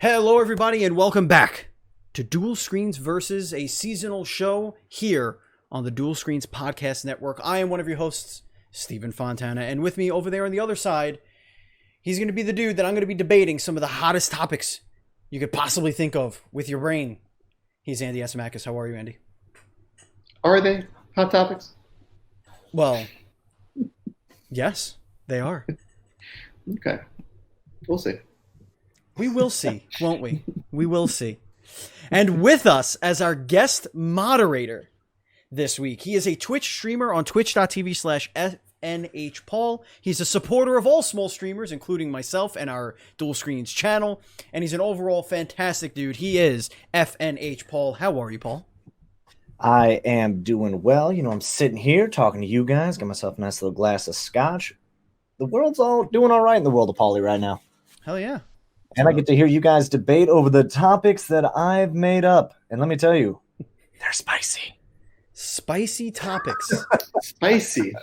Hello, everybody, and welcome back to Duel Screens versus a seasonal show here on the Duel Screens Podcast Network. I am one of your hosts, Stephen Fontana, and with me over there on the other side, he's going to be the dude that I'm going to be debating some of the hottest topics you could possibly think of with your brain. He's Andy Asimakis. How are you, Andy? Are they hot topics? Well, yes, they are. Okay. We'll see. We will see, won't we? We will see. And with us as our guest moderator this week, he is a Twitch streamer on twitch.tv/FNHPaul. He's a supporter of all small streamers, including myself and our Duel Screens channel. And he's an overall fantastic dude. He is FNHPaul. How are you, Paul? I am doing well. You know, I'm sitting here talking to you guys. Got myself a nice little glass of scotch. The world's all doing all right in the world of Paulie right now. Hell yeah. And I get to hear you guys debate over the topics that I've made up. And let me tell you, they're spicy. Spicy topics. Spicy.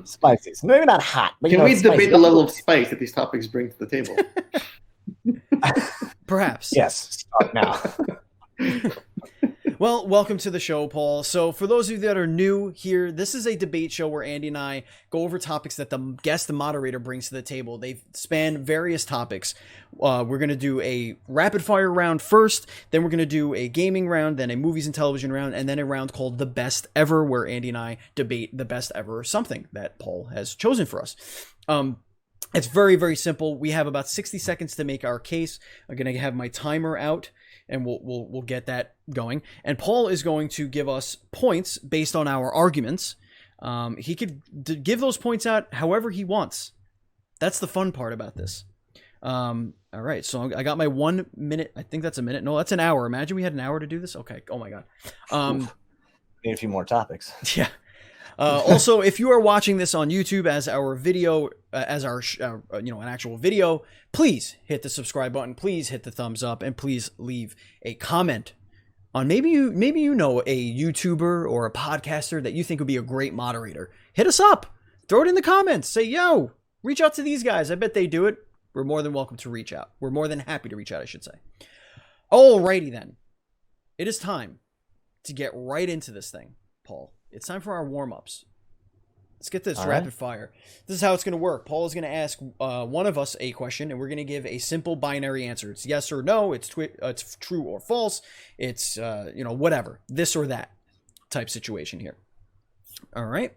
Spicy. So maybe not hot, but Can we debate the level of spice that these topics bring to the table? Perhaps. Yes. Start now. Well, welcome to the show, Paul. So for those of you that are new here, this is a debate show where Andy and I go over topics that the guest, the moderator, brings to the table. They span various topics. We're going to do a rapid fire round first, then we're going to do a gaming round, then a movies and television round, and then a round called The Best Ever, where Andy and I debate the best ever something that Paul has chosen for us. It's very, very simple. We have about 60 seconds to make our case. I'm going to have my timer out, and we'll get that going. And Paul is going to give us points based on our arguments. He could give those points out however he wants. That's the fun part about this. All right, so I got my 1 minute. I think that's a minute. No, that's an hour. Imagine we had an hour to do this. Okay. Oh my God. Need a few more topics. Yeah. Also, if you are watching this on YouTube as our video, an actual video, please hit the subscribe button. Please hit the thumbs up, and please leave a comment on maybe you know a YouTuber or a podcaster that you think would be a great moderator. Hit us up. Throw it in the comments. Say, yo, reach out to these guys. I bet they do it. We're more than welcome to reach out. We're more than happy to reach out, I should say. Alrighty then. It is time to get right into this thing, Paul. It's time for our warm-ups. Let's get this rapid fire. This is how it's going to work. Paul is going to ask one of us a question, and we're going to give a simple binary answer. It's yes or no. It's true or false. It's whatever, this or that type situation here. All right,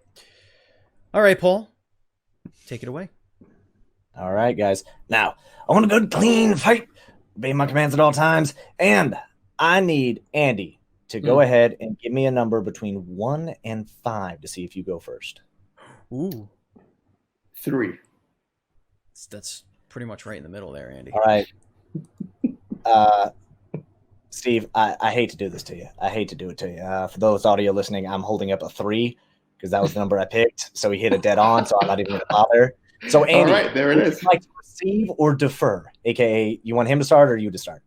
Paul, take it away. All right, guys. Now, I want a good, clean fight. Obey my commands at all times. And I need Andy to go ahead and give me a number between 1 and 5 to see if you go first. Ooh. 3. That's pretty much right in the middle there, Andy. All right. Steve, I hate to do this to you. I hate to do it to you. For those audio listening, I'm holding up a 3 because that was the number I picked. So he hit it dead on, so I'm not even going to bother. So, Andy, all right, there it is. Would you like to receive or defer? AKA, you want him to start or you to start?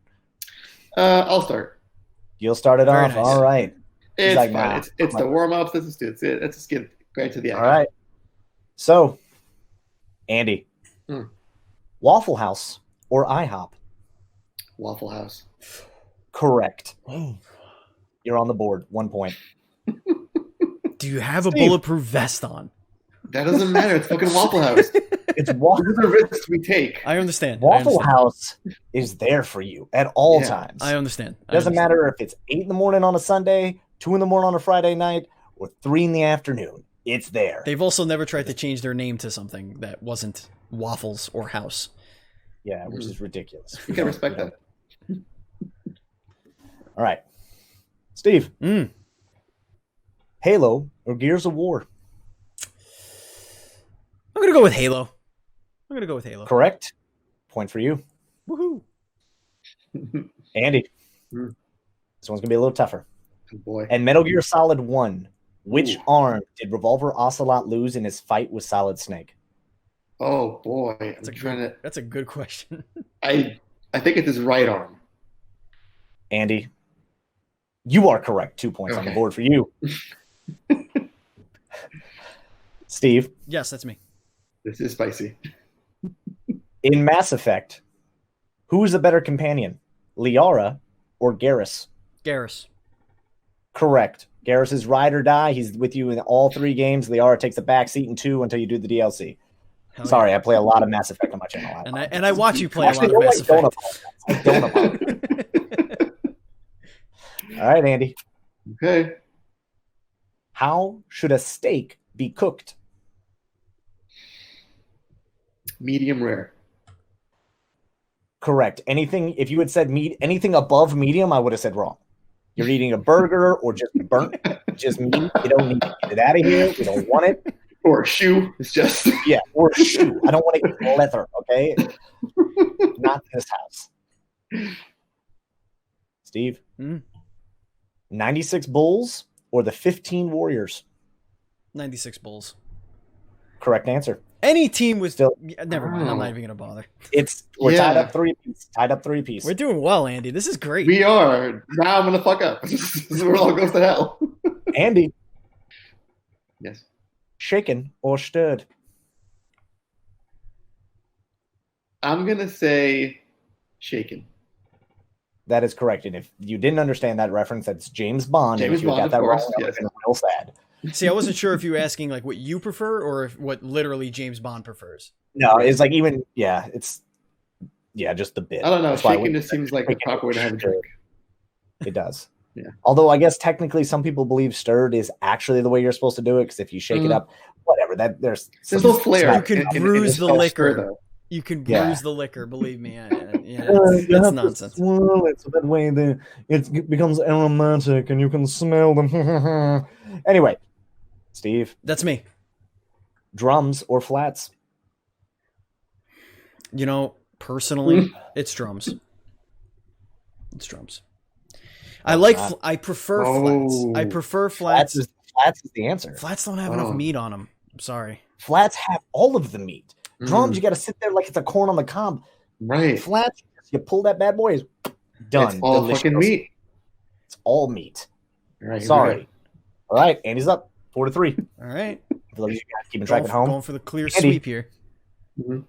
I'll start. You'll start it off. Nice. All right. It's like, fine. nah, It's the warm-ups. Let's just get right to the action. All right. So, Andy, Waffle House or IHOP? Waffle House. Correct. Oh. You're on the board. 1 point. Do you have a bulletproof vest on? That doesn't matter. It's fucking Waffle House. It's These are the risks we take. I understand. Waffle House is there for you at all times. I understand. Doesn't matter if it's 8 a.m. on a Sunday, 2 a.m. on a Friday night, or 3 p.m. It's there. They've also never tried to change their name to something that wasn't Waffles or House. Yeah, which is ridiculous. You can respect that. All right. Steve. Halo or Gears of War? I'm going to go with Halo. Correct. Point for you. Woohoo. Andy. This one's going to be a little tougher. Oh boy. And Metal Gear Solid 1, which arm did Revolver Ocelot lose in his fight with Solid Snake? Oh boy. That's a good question. I think it's his right arm. Andy, you are correct. 2 points on the board for you. Steve. Yes, that's me. This is spicy. In Mass Effect, who is the better companion, Liara, or Garrus? Garrus. Correct. Garrus is ride or die. He's with you in all 3 games. Liara takes the back seat in 2 until you do the DLC. Hell Sorry, yeah. I play a lot of Mass Effect on my channel. And I watch you play Actually, a lot of Mass Effect. I don't apologize. All right, Andy. Okay. How should a steak be cooked? Medium rare. Correct. Anything, if you had said anything above medium, I would have said wrong. You're eating a burger or just burnt, just meat. You don't need to get it out of here. We don't want it. Or a shoe. It's just or a shoe. I don't want to eat leather, okay? Not in this house. Steve? 96 Bulls or the 15 Warriors? 96 Bulls. Correct answer. Any team was Still. Never mind. I'm not even gonna bother. We're tied up 3-piece. Tied up 3-piece. We're doing well, Andy. This is great. we are. Now I'm gonna fuck up. This is where it all goes to hell. Andy, Yes. shaken or stirred? I'm gonna say shaken. That is correct. And if you didn't understand that reference, that's James Bond. And James if you Bond, got of that course, wrong, that yes. would have been real sad. See, I wasn't sure if you were asking like what you prefer or if what literally James Bond prefers. No, it's like it's just the bit. I don't know. That's why Shaken we- just seems like the proper way to have a drink. It does. Yeah. Although I guess technically some people believe stirred is actually the way you're supposed to do it because if you shake it up, whatever. There's There's no flair. You can bruise the in liquor. though. You can Yeah. bruise the liquor. Believe me. It's nonsense. Swirl it so that way it becomes aromatic and you can smell them. Anyway, Steve, That's me. drums or flats? Personally, it's drums. It's drums. I prefer flats. I prefer flats. Flats is the answer. Flats don't have enough meat on them. I'm sorry. Flats have all of the meat. Drums, you got to sit there like it's a corn on the cob. Right. Flats, you pull that bad boy, is done. It's all Delicious. fucking meat. It's all meat. All right, here we Sorry. go. All right, Andy's up 4-3. All right. For those of you guys keeping track at home. Going for the clear Andy. sweep here. Mhm.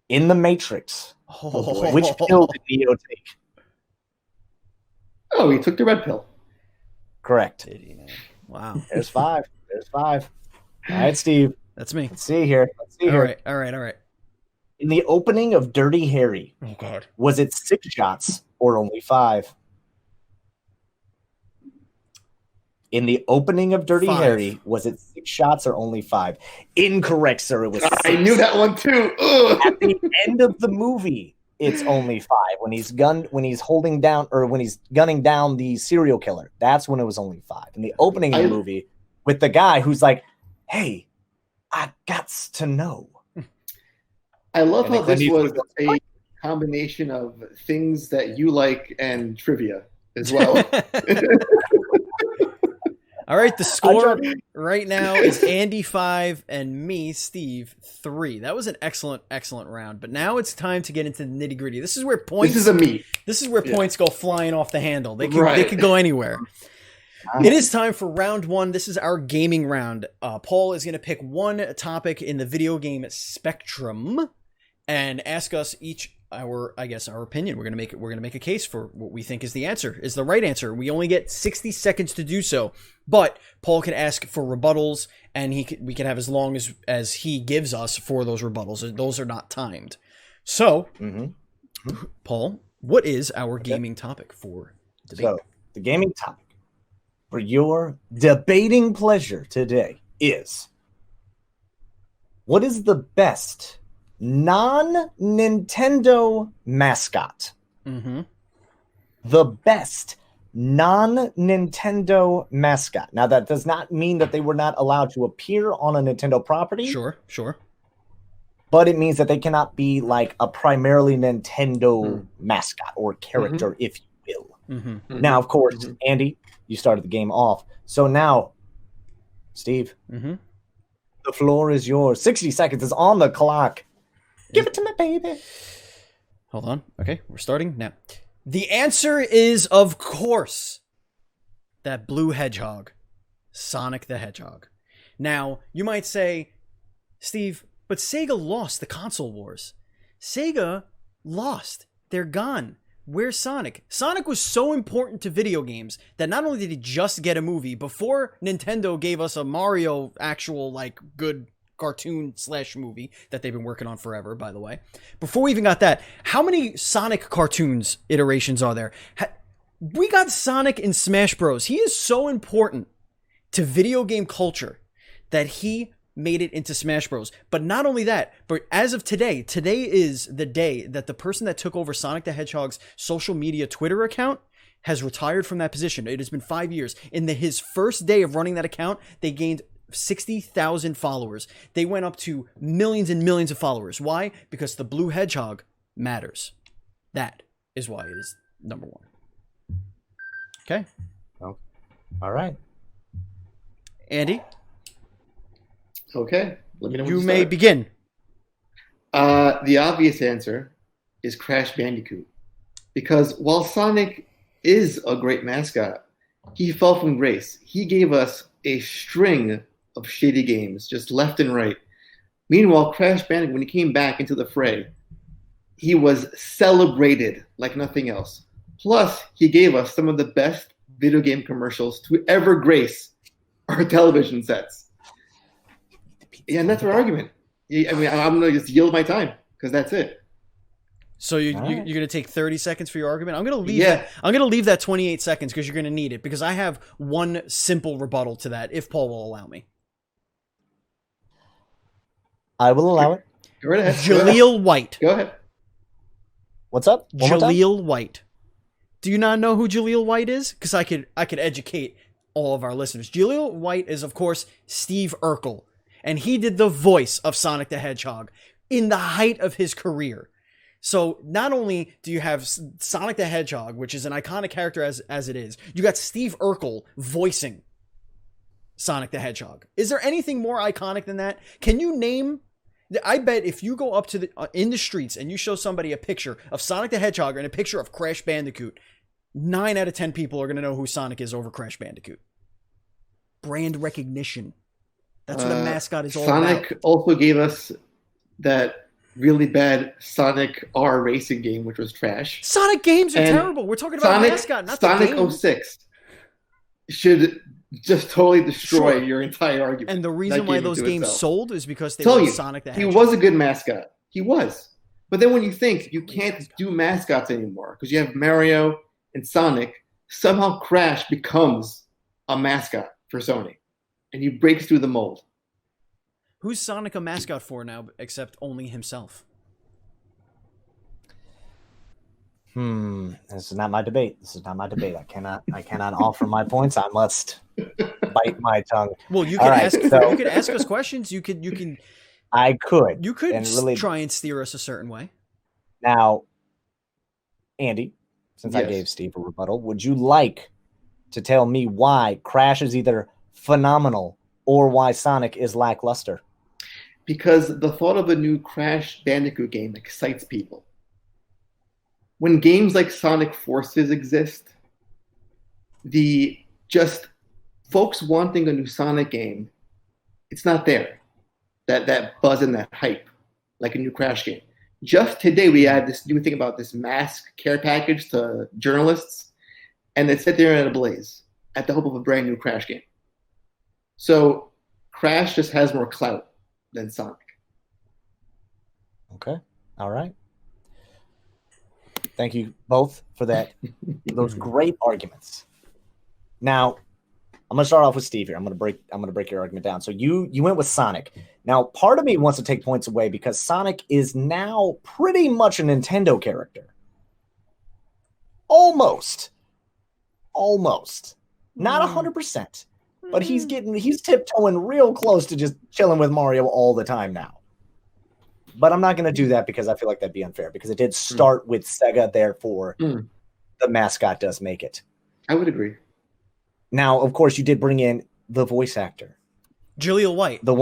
In the Matrix, Oh, which pill did Neo take? Oh, he took the red pill. Correct. Wow. There's 5. All right, Steve. That's me. Let's see here. All right. In the opening of Dirty Harry, Oh, God. was it 6 shots or only 5? In the opening of Dirty 5. Harry, was it 6 shots or only 5? Incorrect, sir. It was 6. I knew that one too. Ugh. At the end of the movie, it's only 5. When he's gunning down the serial killer, that's when it was only 5. In the opening of the movie, with the guy who's like, "Hey, I gots to know." I love And how then this Clint was a combination of things that you like and trivia as well. All right, the score right now is Andy 5 and me, Steve 3. That was an excellent round. But now it's time to get into the nitty gritty. This is where points. This is a meat. This is where points go flying off the handle. They Right. could go anywhere. It is time for round 1. This is our gaming round. Paul is going to pick one topic in the video game spectrum and ask us each our opinion. We're gonna make a case for what we think is the right answer. We only get 60 seconds to do so, but Paul can ask for rebuttals, and we can have as long as he gives us for those rebuttals. Those are not timed. So, Paul, what is our gaming topic for debate? So the gaming topic for your debating pleasure today is: what is the best non-Nintendo mascot? The best non-Nintendo mascot. Now, that does not mean that they were not allowed to appear on a Nintendo property. Sure. But it means that they cannot be like a primarily Nintendo mascot or character, if you will. Now, of course, Andy, you started the game off. So now, Steve, the floor is yours. 60 seconds is on the clock. Give it to me, baby. Hold on. Okay, we're starting now. The answer is, of course, that blue hedgehog, Sonic the Hedgehog. Now, you might say, Steve, but Sega lost the console wars. Sega lost. They're gone. Where's Sonic? Sonic was so important to video games that not only did he just get a movie, before Nintendo gave us a Mario actual, like, good cartoon / movie that they've been working on forever, by the way. Before we even got that, how many Sonic cartoons iterations are there? We got Sonic in Smash Bros. He is so important to video game culture that he made it into Smash Bros. But not only that, but as of today is the day that the person that took over Sonic the Hedgehog's social media Twitter account has retired from that position. It has been 5 years. In his first day of running that account, they gained 60,000 followers. They went up to millions and millions of followers. Why? Because the blue hedgehog matters. That is why it is number one. Okay. Oh, all right. Andy? Okay. Let me know when You to may start. begin. The obvious answer is Crash Bandicoot. Because while Sonic is a great mascot, he fell from grace. He gave us a string of shady games, just left and right. Meanwhile, Crash Bandicoot, when he came back into the fray, he was celebrated like nothing else. Plus, he gave us some of the best video game commercials to ever grace our television sets. Yeah, and that's our argument. I mean, I'm going to just yield my time because that's it. So you're All right. going to take 30 seconds for your argument? I'm going to leave Yeah. that. I'm going to leave that 28 seconds because you're going to need it, because I have one simple rebuttal to that if Paul will allow me. I will allow it. Go right ahead. Jaleel White. Go ahead. What's up? One more time? Jaleel White. Do you not know who Jaleel White is? Because I could educate all of our listeners. Jaleel White is, of course, Steve Urkel, and he did the voice of Sonic the Hedgehog in the height of his career. So not only do you have Sonic the Hedgehog, which is an iconic character as it is, you got Steve Urkel voicing Sonic the Hedgehog. Is there anything more iconic than that? Can you name? I bet if you go up to in the streets and you show somebody a picture of Sonic the Hedgehog and a picture of Crash Bandicoot, 9 out of 10 people are going to know who Sonic is over Crash Bandicoot. Brand recognition. That's what a mascot is all Sonic about. also gave us that really bad Sonic R racing game, which was trash. Sonic games are And terrible. We're talking about Sonic, mascot, not Sonic the game. 06 should just totally destroy Sure. your entire argument. And the reason That why game those into games itself. sold is because they Tell were you, Sonic the he Hedgehog. was a good mascot. He was. But then when you think you can't do mascots anymore because you have Mario and Sonic, somehow Crash becomes a mascot for Sony. And he breaks through the mold. Who's Sonic a mascot for now, except only himself? This is not my debate. I cannot offer my points. I must bite my tongue. Well, you All can right, ask. so- You could ask us questions. You could I could. and really try and steer us a certain way. Now, Andy, since I Yes. gave Steve a rebuttal, would you like to tell me why Crash is either phenomenal or why Sonic is lackluster? Because the thought of a new Crash Bandicoot game excites people. When games like Sonic Forces exist, the just folks wanting a new Sonic game, it's not there. That buzz and that hype, like a new Crash game. Just today, we had this new thing about this mask care package to journalists, and it sat there in a blaze at the hope of a brand new Crash game. So Crash just has more clout than Sonic. Okay. All right. Thank you both for that. Those great arguments. Now, I'm gonna start off with Steve here. I'm gonna break your argument down. So you went with Sonic. Now, part of me wants to take points away because Sonic is now pretty much a Nintendo character. Almost. Not 100%. But he's tiptoeing real close to just chilling with Mario all the time now. But I'm not going to do that because I feel like that'd be unfair because it did start with Sega, therefore the mascot does make it. I would agree. Now, of course, you did bring in the voice actor. Jaleel White. The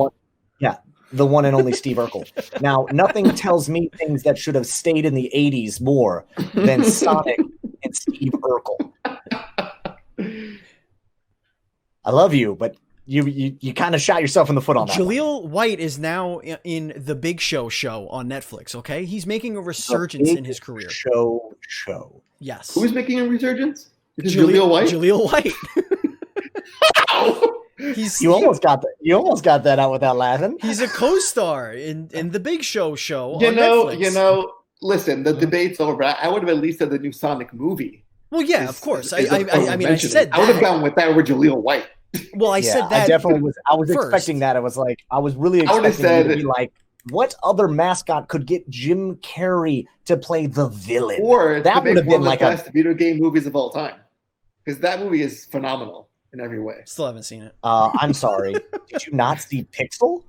one and only Steve Urkel. Now, nothing tells me things that should have stayed in the 80s more than Sonic and Steve Urkel. I love you, but you kind of shot yourself in the foot on that. Jaleel White is now in the Big Show on Netflix. Okay, he's making a resurgence in his career. Show. Yes. Who's making a resurgence? Is it Jaleel White? Jaleel White. You almost got that. You almost got that out without laughing. He's a co-star in the Big Show on Netflix. Listen, the debate's over. I would have at least said the new Sonic movie. Well, yeah, of course. I said that. I would have gone with that over Jaleel White. Well, I said that. I definitely was. I was expecting that. I was really expecting to be like, what other mascot could get Jim Carrey to play the villain? Or that would have been like the best video game movies of all time. Because that movie is phenomenal in every way. Still haven't seen it. I'm sorry. Did you not see Pixel?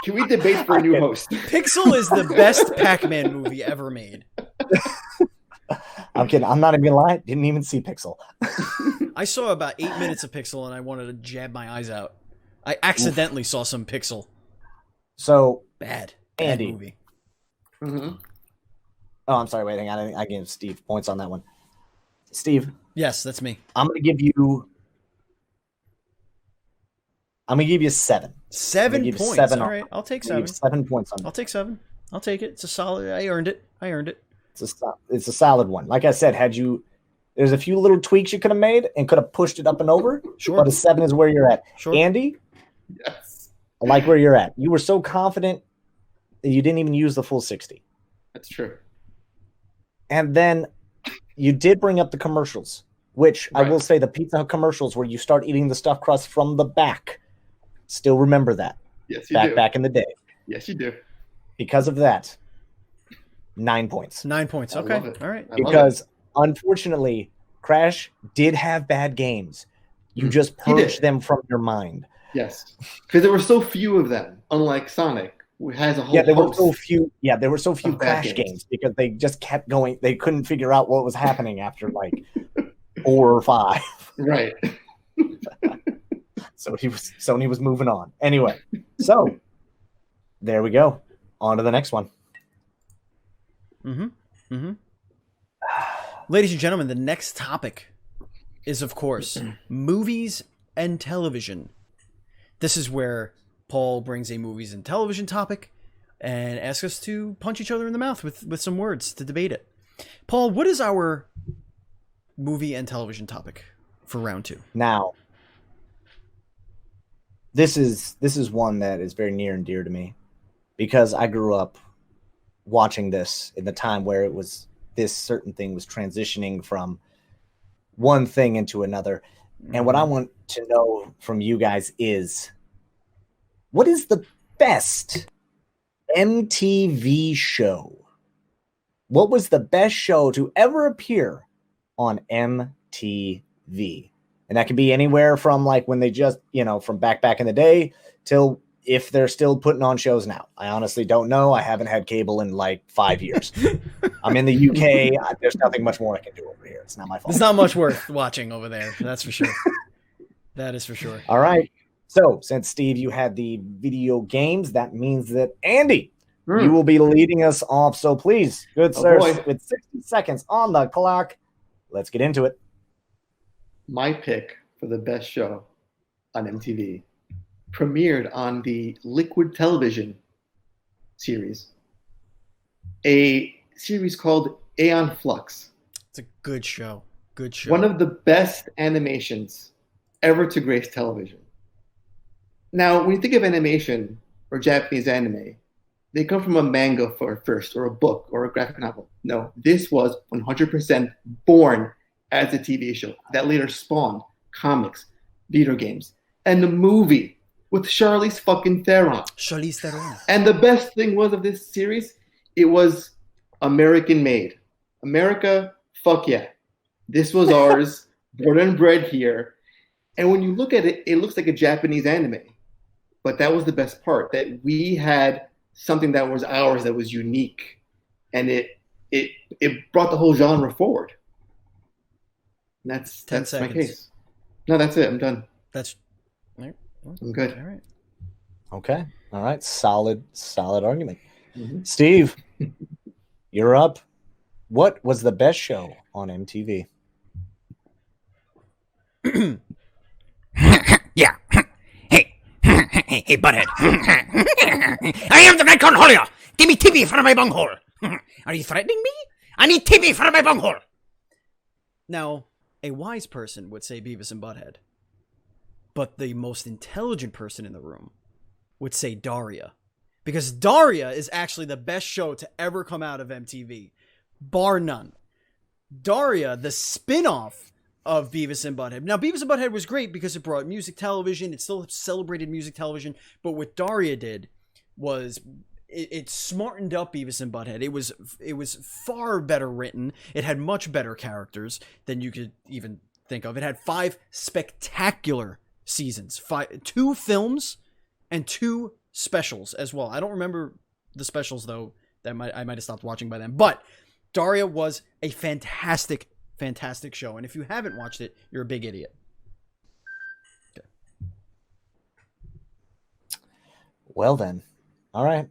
Can we debate for a new host? Pixel is the best Pac-Man movie ever made. I'm kidding. I'm not even gonna lie. Didn't even see Pixel. I saw about 8 minutes of Pixel and I wanted to jab my eyes out. I accidentally saw some Pixel. So bad Andy. movie. Mm-hmm. Oh, I'm sorry. Wait, I gave Steve points on that one. Steve. Yes, that's me. I'm gonna give you 7. 7 points. 7 all right, I'll take 7. 7 points on that. I'll take 7. I'll take it. It's a solid. I earned it. It's a solid one. Like I said, there's a few little tweaks you could have made and could have pushed it up and over. Sure. But a 7 is where you're at. Sure. Andy, yes. I like where you're at. You were so confident that you didn't even use the full 60. That's true. And then you did bring up the commercials, which right. I will say the Pizza Hut commercials where you start eating the stuffed crust from the back. Still remember that. Yes, you do. Back in the day. Yes, you do. Because of that, 9 points. 9 points. Okay. All right. Because unfortunately, Crash did have bad games. You just purged them from your mind. Yes. Because there were so few of them, unlike Sonic, who has a whole there were so few. Yeah, there were so few Crash games because they just kept going. They couldn't figure out what was happening after like 4 or 5. Right. So Sony was moving on. Anyway, so there we go. On to the next one. Ladies and gentlemen, the next topic is, of course, movies and television. This is where Paul brings a movies and television topic and asks us to punch each other in the mouth with some words to debate it. Paul, what is our movie and television topic for round 2? Now, this is one that is very near and dear to me because I grew up watching this in the time where this certain thing was transitioning from one thing into another. And what I want to know from you guys is, what is the best MTV show? What was the best show to ever appear on MTV? And that can be anywhere from like when they just, from back in the day till if they're still putting on shows now. I honestly don't know. I haven't had cable in like 5 years. I'm in the UK. There's nothing much more I can do over here. It's not my fault. There's not much worth watching over there. That's for sure. That is for sure. All right. So since Steve, you had the video games, that means that Andy, you will be leading us off. So please, good sir, with 60 seconds on the clock, let's get into it. My pick for the best show on MTV premiered on the Liquid Television series, a series called Aeon Flux. It's a good show. Good show. One of the best animations ever to grace television. Now, when you think of animation or Japanese anime, they come from a manga first, or a book, or a graphic novel. No, this was 100% born as a TV show that later spawned comics, video games, and the movie with Charlize fucking Theron. Charlize Theron. And the best thing was of this series, it was American made. America, fuck yeah. This was ours, born and bred here. And when you look at it, it looks like a Japanese anime. But that was the best part, that we had something that was ours that was unique. And it brought the whole genre forward. And that's my case. No, that's it. I'm done. I'm good. All right. Okay. All right. Solid argument. Mm-hmm. Steve, you're up. What was the best show on MTV? Yeah. Hey. Hey, butthead. I am the Red Cornholio. Give me TV for my bunghole. Are you threatening me? I need TV for my bunghole. Now, a wise person would say Beavis and Butthead. But the most intelligent person in the room would say Daria. Because Daria is actually the best show to ever come out of MTV. Bar none. Daria, the spin-off of Beavis and Butthead. Now, Beavis and Butthead was great because it brought music television. It still celebrated music television. But what Daria did was it smartened up Beavis and Butthead. It was far better written. It had much better characters than you could even think of. It had 5 spectacular seasons. 2 films and 2 specials as well. I don't remember the specials, though. I might have stopped watching by then. But Daria was a fantastic show, and if you haven't watched it, you're a big idiot. Okay. Well then, all right.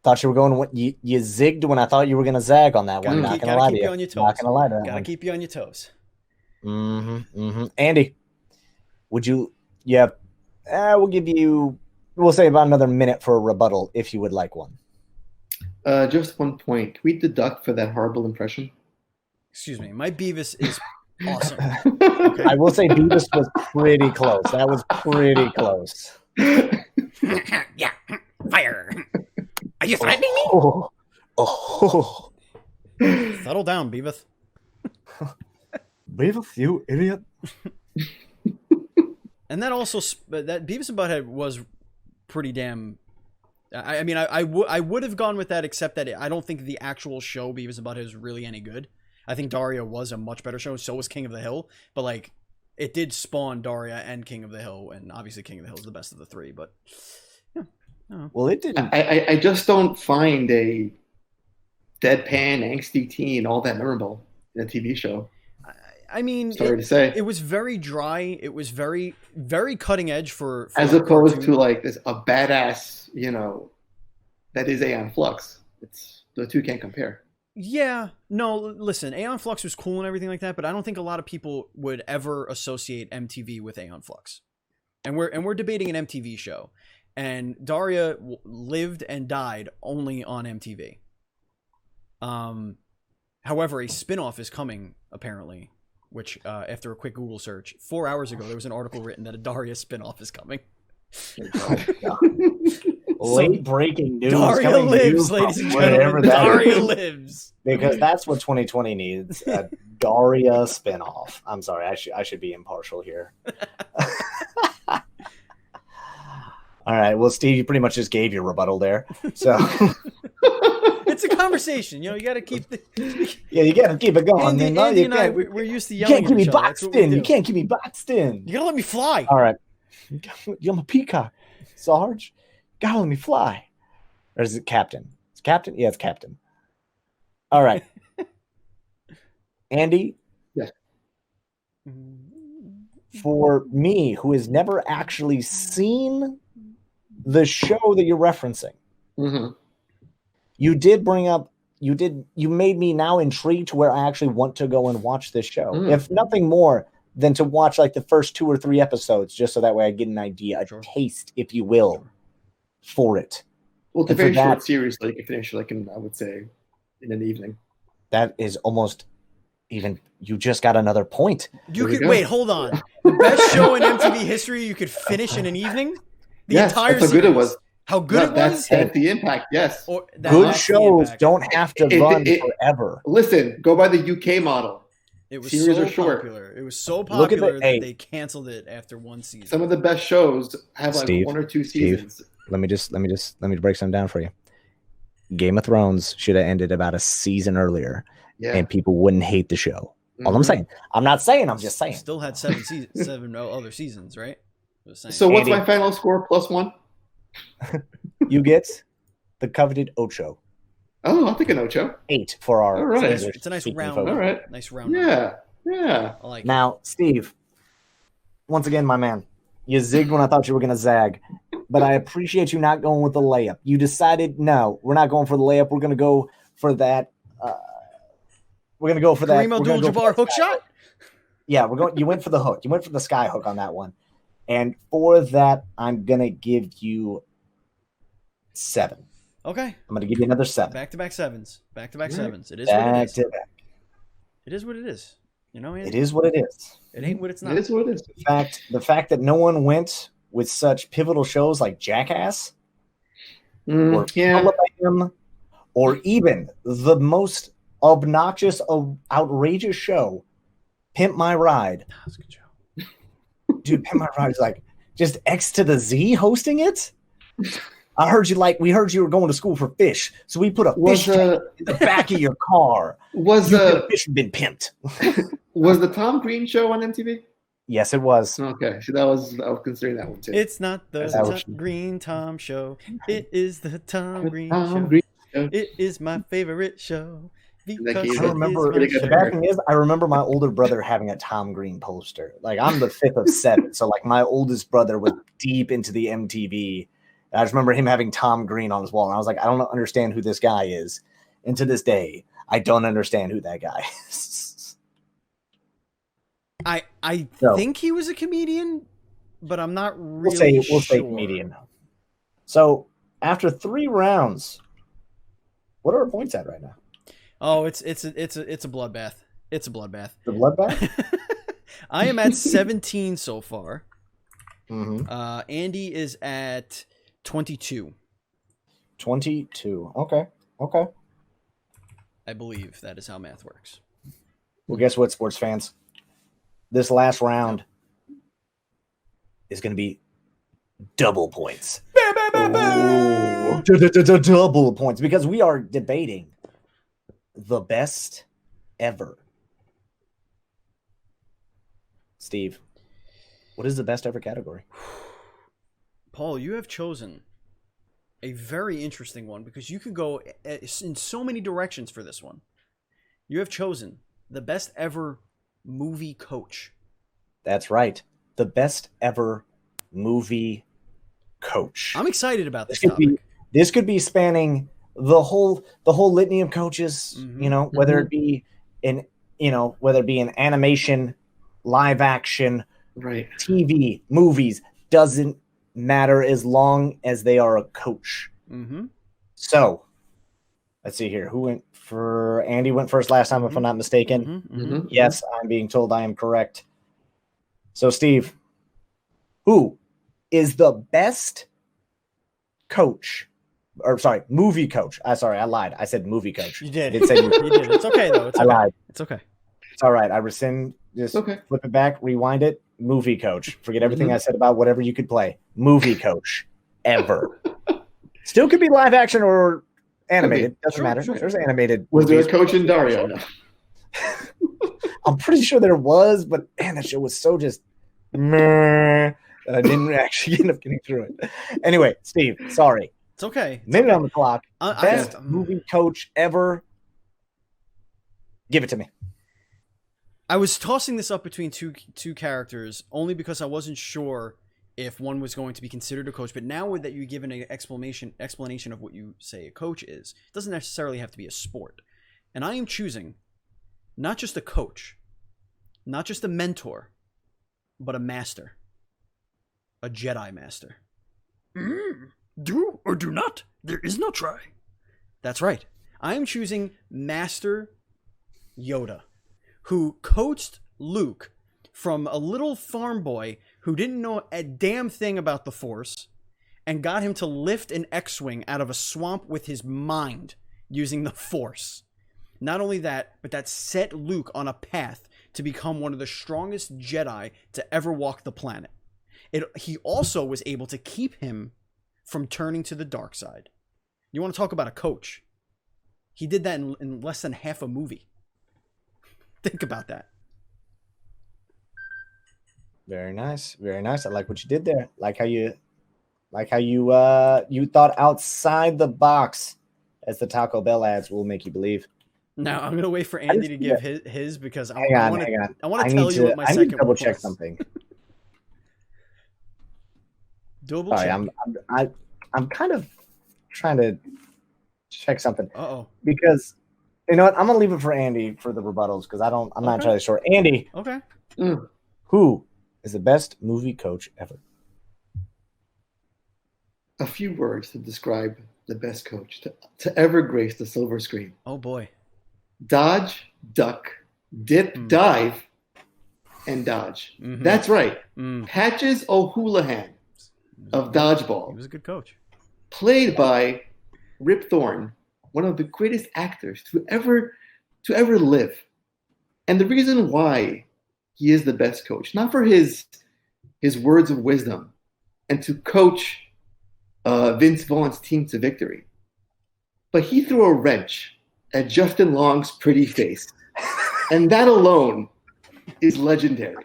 Thought you were going. You zigged when I thought you were going to zag on that one. Not going to lie to you. Not going to lie to that. Gotta keep you on your toes. Andy, would you? Yeah, we'll give you. We'll say about another minute for a rebuttal if you would like one. Just one point. Can we deduct for that horrible impression? Excuse me. My Beavis is awesome. Okay. I will say Beavis was pretty close. That was pretty close. Yeah. Fire. Are you threatening me? Settle down, Beavis. Beavis, you idiot. And that also, that Beavis and Butthead was pretty damn... I mean, I would have gone with that, except that I don't think the actual show Beavis and Butthead is really any good. I think Daria was a much better show. So was King of the Hill. But, like, it did spawn Daria and King of the Hill. And obviously King of the Hill is the best of the 3. But, yeah. Well, it didn't. I just don't find a deadpan, angsty teen all that memorable in a TV show. I mean, sorry to say, it was very dry. It was very, very cutting edge for as opposed to like this a badass, that is Aeon Flux. It's the two can't compare. Yeah, no, listen, Aeon Flux was cool and everything like that, but I don't think a lot of people would ever associate MTV with Aeon Flux. And we're debating an MTV show, and Daria lived and died only on MTV. However, a spinoff is coming apparently. Which, after a quick Google search, 4 hours ago, there was an article written that a Daria spinoff is coming. Late breaking news. Daria lives, ladies and gentlemen. Daria lives. Because that's what 2020 needs, a Daria spinoff. I'm sorry, I should be impartial here. All right, well, Steve, you pretty much just gave your rebuttal there. So... It's a conversation, you got to keep the... Yeah, you got to keep it going. Andy and I, we're used to yelling. You can't keep me boxed in. You can't keep me boxed in. You got to let me fly. All right. I'm a peacock, Sarge. Gotta let me fly. Or is it Captain? It's Captain? Yeah, it's Captain. All right. Andy? Yes. For me, who has never actually seen the show that you're referencing, you did bring up, you made me now intrigued to where I actually want to go and watch this show. If nothing more than to watch like the first 2 or 3 episodes, just so that way I get an idea, a taste, if you will, for it. Well, it's a very short series, so you can finish I would say, in an evening. That is almost even, you just got another point. You could, wait, hold on. The best show in MTV history you could finish in an evening? The entire that's how good it was. How good it was? That's the impact, yes. Good shows don't have to run forever. Listen, go by the UK model. It was series so are short. Popular. It was so popular that they canceled it after 1 season. Some of the best shows have like Steve, 1 or 2 seasons. Steve, let me break something down for you. Game of Thrones should have ended about a season earlier, and people wouldn't hate the show. All I'm saying. I'm not saying. I'm just saying. Still had 7 seasons, 7 other seasons, right? So what's my final score? +1. You get the coveted Ocho. Oh, I'll take an Ocho. 8 for our. All right. It's a nice round. All right. Nice round. Yeah. I like now, Steve. Once again, my man, you zigged when I thought you were going to zag, but I appreciate you not going with the layup. You decided, no, we're not going for the layup. We're going to go for that. We're going to go for that. Kareem Abdul-Jabbar hook shot? Yeah, we're going. You went for the hook. You went for the sky hook on that one. And for that, I'm gonna give you 7. Okay. I'm gonna give you another 7. Back-to-back sevens. Back-to-back sevens. It is Back what it is. to back. It is what it is. You know, Andy? It is what it is. It ain't what it's not. It is what it is. The fact that no one went with such pivotal shows like Jackass or Alabama, or even the most obnoxious, outrageous show, Pimp My Ride. That's a good show. Dude, Pimp My Ride is like just X to the Z hosting it. We heard you were going to school for fish, so we put a fish tank in the back of your car. Fish had been pimped? Was the Tom Green show on MTV? Yes, it was. Okay, so I was considering that one too. It's not the Green Tom show. It is the Tom Green show. It is my favorite show. I remember the bad thing is I remember my older brother having a Tom Green poster. Like I'm the 5th of 7, so like my oldest brother was deep into the MTV. I just remember him having Tom Green on his wall, and I was like, I don't understand who this guy is. And to this day, I don't understand who that guy is. I think he was a comedian, but I'm not really we'll say comedian. So after 3 rounds, what are our points at right now? Oh, it's a bloodbath. It's a bloodbath. The bloodbath? I am at 17 so far. Mm-hmm. Andy is at 22. 22. Okay. I believe that is how math works. Well, guess what, sports fans? This last round is going to be double points. Double points, because we are debating the best ever. Steve, what is the best ever category? Paul, you have chosen a very interesting one because you could go in so many directions for this one. You have chosen the best ever movie coach. That's right. The best ever movie coach. I'm excited about this topic. This could be spanning the whole litany of coaches, whether it be an animation, live action, right, TV, movies, doesn't matter as long as they are a coach. Mm-hmm. So let's see here. Who went for Andy went first last time, if I'm not mistaken. Mm-hmm. Yes, I'm being told I am correct. So Steve, who is the best coach? Or sorry, movie coach. I lied. I said movie coach. You did. I did say movie. You did. It's okay though. I lied. It's okay. It's all right. I rescind. Just flip it back, rewind it. Movie coach. Forget everything I said about whatever you could play. Movie coach ever. Still could be live action or animated. Doesn't matter. Sure. There's animated. Was there a coach in Daria? No. I'm pretty sure there was, but man, that show was so just meh that I didn't actually end up getting through it. Anyway, Steve, sorry. It's okay. Minute on the clock. Best movie coach ever. Give it to me. I was tossing this up between two characters only because I wasn't sure if one was going to be considered a coach. But now that you've given an explanation of what you say a coach is, it doesn't necessarily have to be a sport. And I am choosing not just a coach, not just a mentor, but a master. A Jedi master. Do or do not. There is no try. That's right. I am choosing Master Yoda, who coached Luke from a little farm boy who didn't know a damn thing about the Force and got him to lift an X-Wing out of a swamp with his mind using the Force. Not only that, but that set Luke on a path to become one of the strongest Jedi to ever walk the planet. He also was able to keep him from turning to the dark side. You want to talk about a coach? He did that in less than half a movie. Think about that. Very nice. Very nice. I like what you did there. Like how you thought outside the box, as the Taco Bell ads will make you believe. Now I'm gonna wait for Andy to give his because I want to tell you what my I second need to double one check was. something. Double check. I'm kind of trying to check something. Uh-oh. Because you know what? I'm gonna leave it for Andy for the rebuttals because I'm not entirely sure. Andy. Okay. Mm. Who is the best movie coach ever? A few words to describe the best coach to ever grace the silver screen. Oh boy. Dodge, duck, dip, dive, and dodge. Mhm. That's right. Mm. Patches O'Houlihan of He Dodgeball, was a good coach. played by Rip Thorne, one of the greatest actors to ever live. And the reason why he is the best coach, not for his words of wisdom and to coach Vince Vaughn's team to victory, but he threw a wrench at Justin Long's pretty face. And that alone is legendary.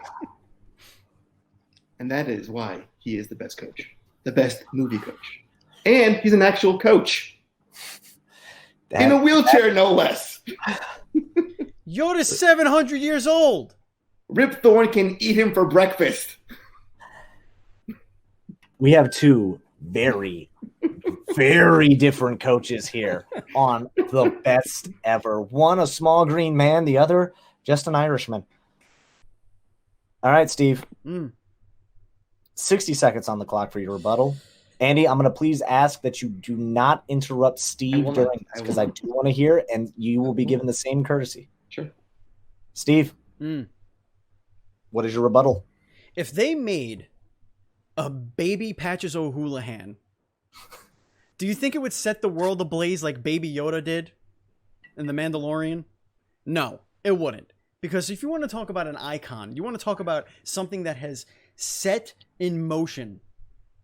And that is why he is the best coach, the best movie coach. And he's an actual coach. In a wheelchair, no less. Yoda's 700 years old. Rip Thorne can eat him for breakfast. We have two very, very different coaches here on the best ever. One, a small green man. The other, just an Irishman. All right, Steve. 60 seconds on the clock for your rebuttal. Andy, I'm going to please ask that you do not interrupt Steve during this because I do want to hear, and you will be given the same courtesy. Sure. Steve, what is your rebuttal? If they made a baby Patches O'Houlihan, do you think it would set the world ablaze like Baby Yoda did in The Mandalorian? No, it wouldn't. Because if you want to talk about an icon, you want to talk about something that has set in motion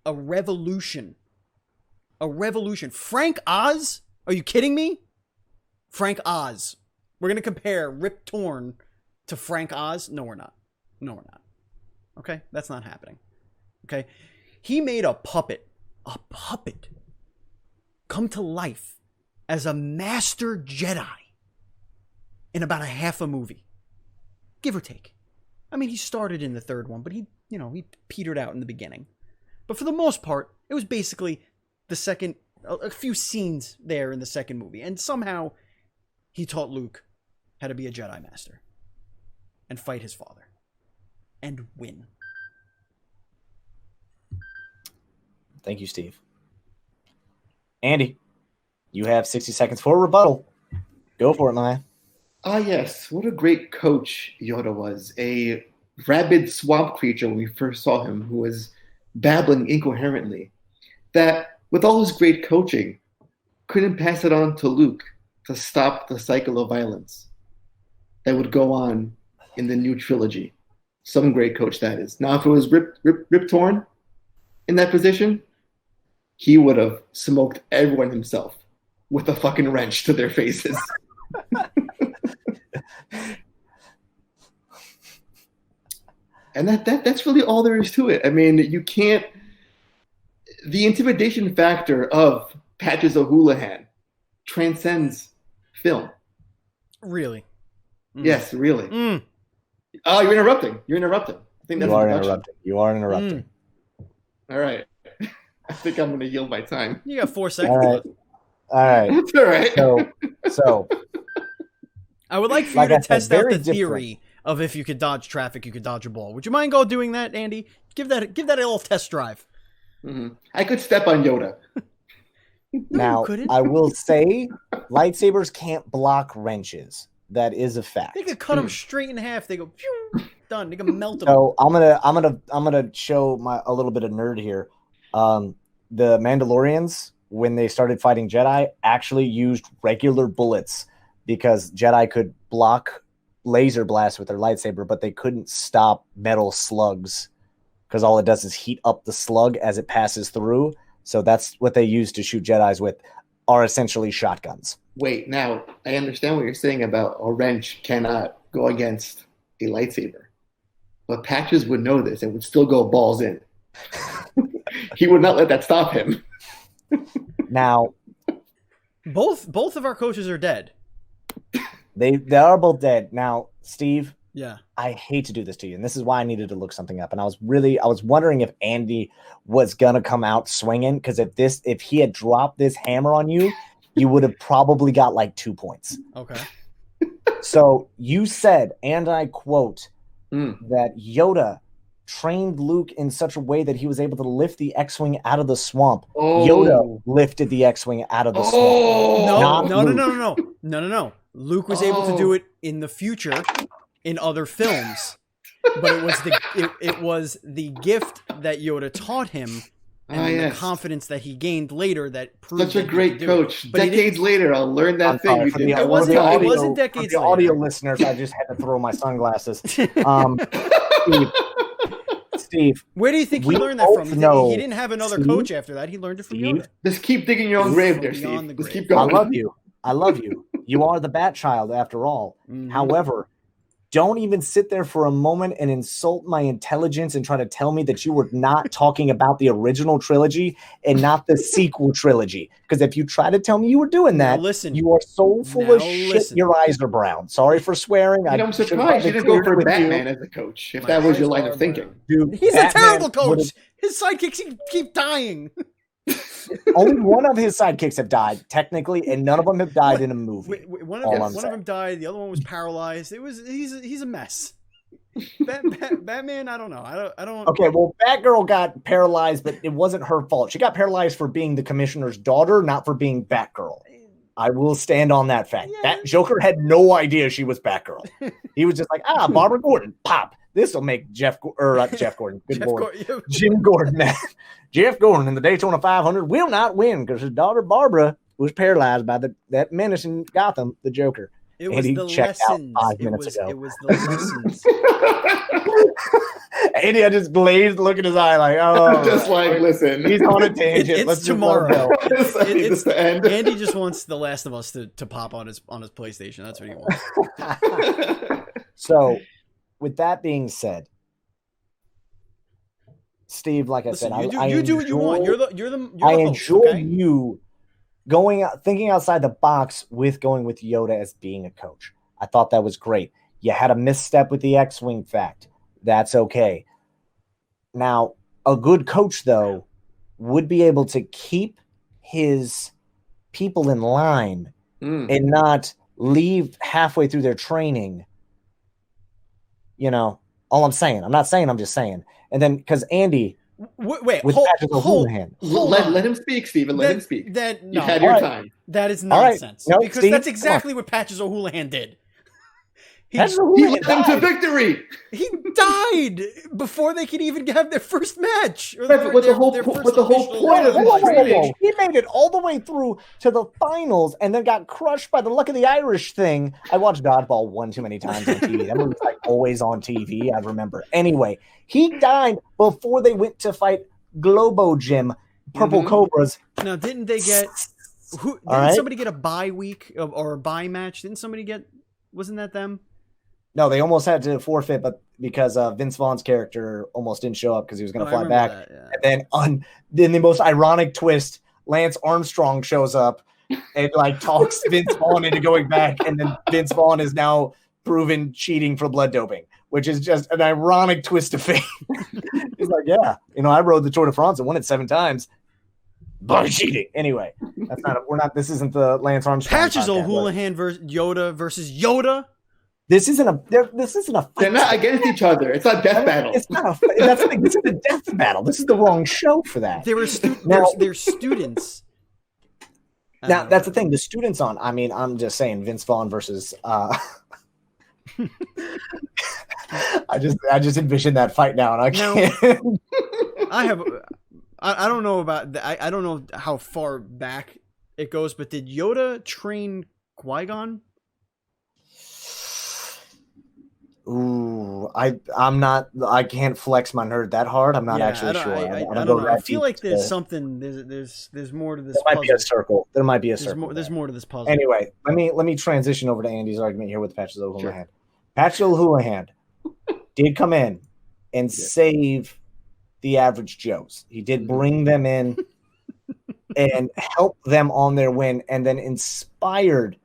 a revolution. A revolution. Frank Oz? Are you kidding me? Frank Oz. We're going to compare Rip Torn to Frank Oz? No, we're not. No, we're not. Okay? That's not happening. Okay? He made a puppet, come to life as a master Jedi in about a half a movie. Give or take. I mean, he started in the third one, but he petered out in the beginning. But for the most part, it was basically a few scenes there in the second movie. And somehow he taught Luke how to be a Jedi Master and fight his father and win. Thank you, Steve. Andy, you have 60 seconds for a rebuttal. Go for it, my man. Ah, yes. What a great coach Yoda was. A rabid swamp creature when we first saw him who was babbling incoherently. That, with all his great coaching, couldn't pass it on to Luke to stop the cycle of violence that would go on in the new trilogy. Some great coach, that is. Now, if it was Rip Torn in that position, he would have smoked everyone himself with a fucking wrench to their faces. And that's really all there is to it. I mean, you can't. The intimidation factor of Patches O'Houlihan transcends film. Really? Yes, really. Oh, you're interrupting. I think that's You are interrupting. All right. I think I'm going to yield my time. You got 4 seconds. All right. That's all right. So I would like for you to test out the theory of if you could dodge traffic, you could dodge a ball. Would you mind doing that, Andy? Give that a little test drive. Mm-hmm. I could step on Yoda. Now, I will say lightsabers can't block wrenches. That is a fact. They could cut them straight in half. They go phew, done. They can melt them. So I'm gonna show a little bit of nerd here. The Mandalorians, when they started fighting Jedi, actually used regular bullets because Jedi could block laser blasts with their lightsaber, but they couldn't stop metal slugs because all it does is heat up the slug as it passes through. So that's what they use to shoot Jedis with, are essentially shotguns. Wait, now I understand what you're saying about a wrench cannot go against a lightsaber. But Patches would know this and would still go balls in. He would not let that stop him. Now, both of our coaches are dead. They are both dead. Now, Steve, yeah, I hate to do this to you, and this is why I needed to look something up. And I was wondering if Andy was gonna come out swinging, because if he had dropped this hammer on you, you would have probably got like 2 points. Okay. So you said, and I quote, that Yoda trained Luke in such a way that he was able to lift the X-Wing out of the swamp. Oh. Yoda lifted the X-Wing out of the swamp. No. Luke was able to do it in the future in other films, but it was the gift that Yoda taught him and the confidence that he gained later that proved such a great coach. Decades later, I'll learn that thing. It wasn't decades later. The audio listeners, I just had to throw my sunglasses. Steve, where do you think he learned that from? He didn't have another coach after that. He learned it from Yoda. Just keep digging your own grave there, Steve. Just keep going. I love you. You are the Bat Child after all. However, don't even sit there for a moment and insult my intelligence and try to tell me that you were not talking about the original trilogy and not the sequel trilogy. Because if you try to tell me you were doing that, you are so full of shit. Your eyes are brown. Sorry for swearing. I'm surprised you didn't go for Batman as a coach, if that was your line of thinking. Dude, he's a terrible coach. His sidekicks keep dying. Only one of his sidekicks have died, technically, and none of them have died in a movie. One of them died. The other one was paralyzed. He's a mess. Batman, I don't know. I don't. Okay, well, Batgirl got paralyzed, but it wasn't her fault. She got paralyzed for being the commissioner's daughter, not for being Batgirl. I will stand on that fact. Yeah. That Joker had no idea she was Batgirl. He was just like, Barbara Gordon, pop. This will make Jim Gordon mad. Jeff Gordon in the Daytona 500 will not win because his daughter Barbara was paralyzed by that menace in Gotham, the Joker. It was the lessons. 5 minutes ago. It was the lessons. Andy, I just glazed look in his eye like, just like, listen. He's on a tangent. It's tomorrow. It's the end. Andy just wants The Last of Us to pop on his PlayStation. That's what he wants. So, with that being said, Steve, like I said, you do what you want. You're the I host, enjoy okay? you thinking outside the box with going with Yoda as being a coach. I thought that was great. You had a misstep with the X-Wing fact. That's okay. Now, a good coach, though, would be able to keep his people in line and not leave halfway through their training. You know, all I'm saying. I'm not saying, I'm just saying. And then, because Andy... Wait, hold let him speak, Steven. Let him speak. You've had your time. That is nonsense. Right. No, because Steve, that's exactly what Patches O'Houlihan did. He led them to victory. He died before they could even have their first match. But the whole point of it, he made it all the way through to the finals and then got crushed by the Luck of the Irish thing. I watched Dodgeball one too many times on TV. That movie was like always on TV. I remember. Anyway, he died before they went to fight Globo Jim, Purple Cobras. Now, didn't they get? Didn't somebody get a bye week or a bye match? Didn't somebody get? Wasn't that them? No, they almost had to forfeit, but because Vince Vaughn's character almost didn't show up because he was going to fly back. That, yeah. And then the most ironic twist, Lance Armstrong shows up and like talks Vince Vaughn into going back, and then Vince Vaughn is now proven cheating for blood doping, which is just an ironic twist of fate. He's like, yeah, I rode the Tour de France and won it 7 times. By cheating. Anyway, this isn't the Lance Armstrong. Patches O'Houlihan versus Yoda. This isn't a fight. They're not against each other. It's not death battle. It's not that's the thing. This is a death battle. This is the wrong show for that. They're students. Now that's the thing. The students on. I mean, I'm just saying Vince Vaughn versus. I just envisioned that fight now, and I can't. I don't know about. I don't know how far back it goes, but did Yoda train Qui-Gon? Ooh, I'm not. I can't flex my nerd that hard. I'm not actually sure. I don't know. I feel like there's something. There's more to this. There might be a circle. There might be a circle. There's more to this puzzle. Anyway, let me transition over to Andy's argument here with Patches O'Houlihan. Sure. Patches O'Houlihan did come in and save the average Joes. He did bring them in and help them on their win, and then inspired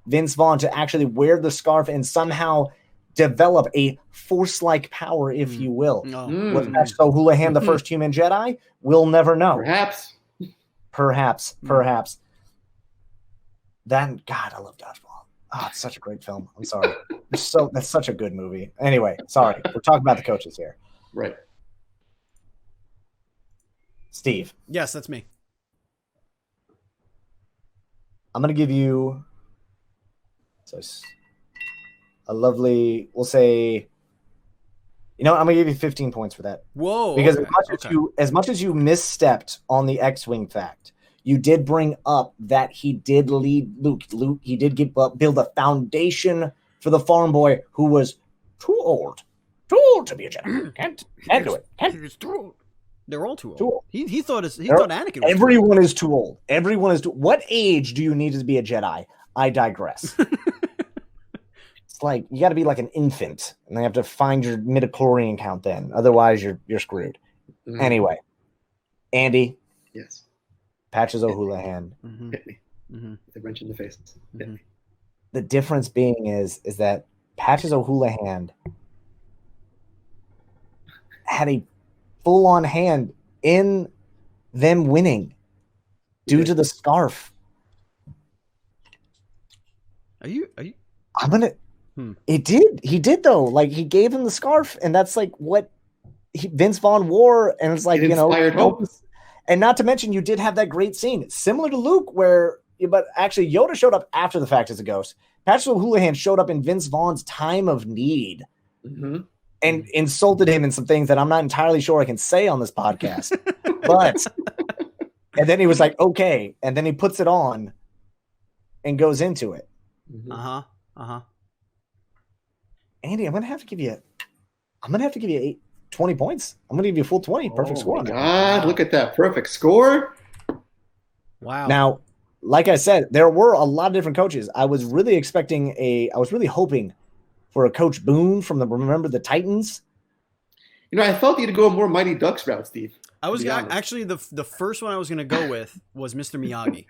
Vince Vaughn to actually wear the scarf and somehow develop a force-like power, if you will. Was Patches O'Houlihan the first human Jedi? We'll never know. Perhaps. That, God, I love Dodgeball. It's such a great film. I'm sorry. So that's such a good movie. Anyway, sorry. We're talking about the coaches here. Right. Steve, Yes, that's me. I'm going to give you a lovely, we'll say, I'm going to give you 15 points for that. Whoa. Because okay, as much as you misstepped on the X-Wing fact, you did bring up that he did lead Luke. He did build a foundation for the farm boy who was too old to be a Jedi. Can't do it. He's too old. They're all too old. Too old. He thought Anakin was everyone is too old. Everyone is too. What age do you need to be a Jedi? I digress. It's like you got to be like an infant, and they have to find your midichlorian count. Then, otherwise, you're screwed. Mhm. Anyway, Andy. Yes. Patches O'Houlihan. Mm-hmm. Hit me. Mm-hmm. With a wrench in the face. Hit me. The difference being is that Patches O'Houlihan had a full-on hand in them winning due to the scarf. Are you? I'm gonna. It did. He did though. Like he gave him the scarf, and that's like what Vince Vaughn wore, and it's like It inspired hope. And not to mention, you did have that great scene similar to Luke, but actually Yoda showed up after the fact as a ghost. Patrick O'Houlihan showed up in Vince Vaughn's time of need and insulted him in some things that I'm not entirely sure I can say on this podcast. And then he was like, okay. And then he puts it on and goes into it. Andy, I'm going to have to give you 20 points. I'm going to give you a full 20. Perfect score. Oh my God, look at that. Perfect score. Wow. Now, like I said, there were a lot of different coaches. I was really hoping for a Coach Boone from Remember the Titans. I felt you'd go a more Mighty Ducks route, Steve. I was actually the first one I was going to go with was Mr. Miyagi.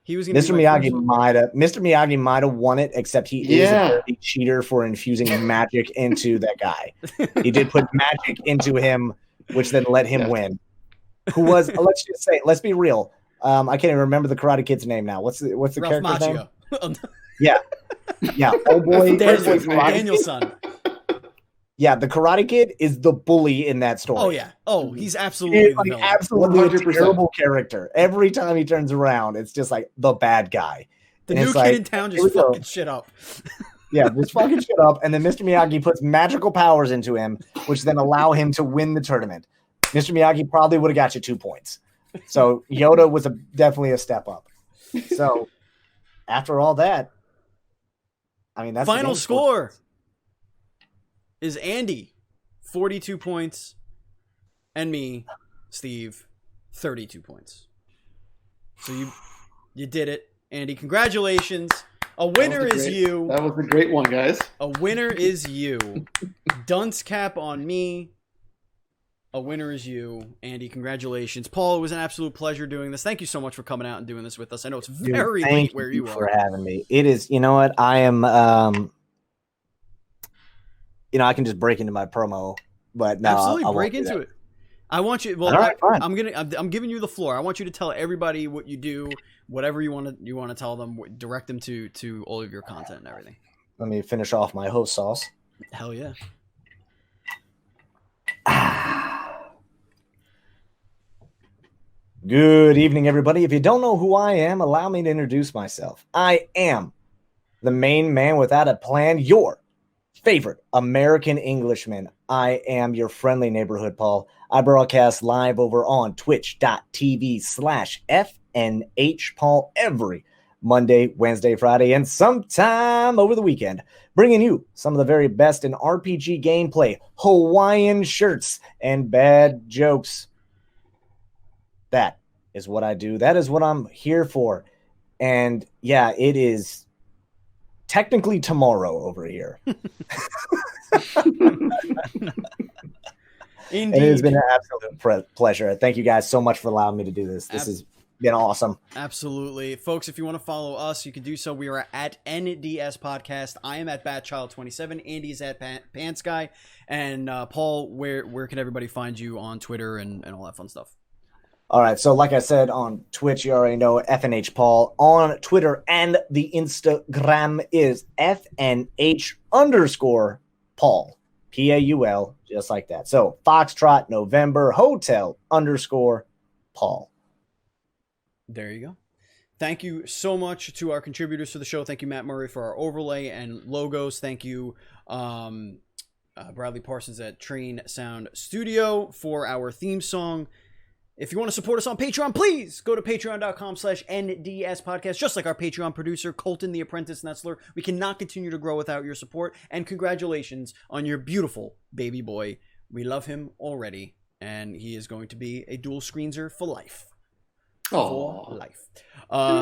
He was Mr. Miyagi might have won it, except he is a dirty cheater for infusing magic into that guy. He did put magic into him, which then let him win. Who was? Let's be real. I can't even remember the Karate Kid's name now. What's the Ralph character's name? Macchio. Yeah. Oh boy, Daniel's son. Yeah, the Karate Kid is the bully in that story. Oh yeah. Oh, he's absolutely the villain. Absolutely a terrible character. Every time he turns around, it's just like the bad guy. The new kid in town just fucking shit up. Yeah, just fucking shit up. And then Mr. Miyagi puts magical powers into him, which then allow him to win the tournament. Mr. Miyagi probably would have got you 2 points. So Yoda was definitely a step up. So after all that, I mean, that's final score is Andy, 42 points, and me, Steve, 32 points. So you did it, Andy. Congratulations. A winner is you. That was a great one, guys. A winner is you. Dunce cap on me. A winner is you, Andy. Congratulations. Paul, it was an absolute pleasure doing this. Thank you so much for coming out and doing this with us. I know it's very late where you are. For having me. It is, you know what? I am I can just break into my promo, but no, absolutely I'll break into it. I want you. Well, right, fine. I'm giving you the floor. I want you to tell everybody what you do, whatever you want to tell them. Direct them to all of your content and everything. Let me finish off my host sauce. Hell yeah. Good evening, everybody. If you don't know who I am, allow me to introduce myself. I am the main man without a plan, your favorite American Englishman. I am your friendly neighborhood Paul. I broadcast live over on twitch.tv/FNHPaul every Monday, Wednesday, Friday, and sometime over the weekend, bringing you some of the very best in RPG gameplay, Hawaiian shirts, and bad jokes. That is what I do. That is what I'm here for. And yeah, it is technically tomorrow over here. Indeed. And it has been an absolute pleasure. Thank you guys so much for allowing me to do this. This has been awesome. Absolutely. Folks, if you want to follow us, you can do so. We are at NDS Podcast. I am at BatChild27. Andy's at Pants Guy. And Paul, where can everybody find you on Twitter and all that fun stuff? All right. So, like I said on Twitch, you already know FNHPaul. On Twitter and the Instagram is FNH_Paul. Paul, just like that. So, Foxtrot November Hotel _Paul. There you go. Thank you so much to our contributors to the show. Thank you, Matt Murray, for our overlay and logos. Thank you, Bradley Parsons at Train Sound Studio for our theme song. If you want to support us on Patreon, please go to patreon.com/NDS podcast, just like our Patreon producer, Colton the Apprentice Netzler. We cannot continue to grow without your support. And congratulations on your beautiful baby boy. We love him already, and he is going to be a dual screenser for life. For life.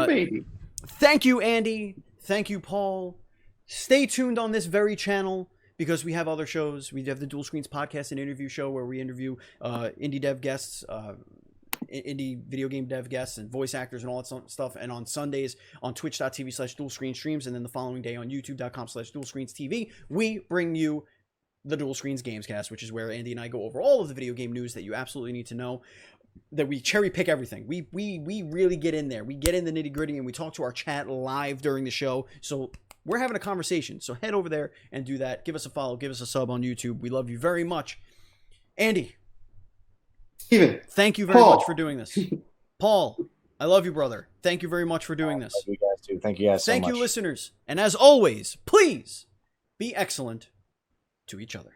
Baby. Thank you, Andy. Thank you, Paul. Stay tuned on this very channel because we have other shows. We have the Duel Screens podcast and interview show where we interview indie dev guests, indie video game dev guests and voice actors and all that stuff. And on Sundays on twitch.tv/dual-screen streams, and then the following day on youtube.com/dual-screens-TV, we bring you the Duel Screens Gamescast, which is where Andy and I go over all of the video game news that you absolutely need to know. That we cherry pick everything. We really get in there. We get in the nitty gritty and we talk to our chat live during the show. So we're having a conversation. So head over there and do that. Give us a follow. Give us a sub on YouTube. We love you very much. Andy. Steven. Thank you very much for doing this. Paul, I love you, brother. Thank you very much for doing this. Love you guys too. Thank you guys so much. Thank you, listeners. And as always, please be excellent to each other.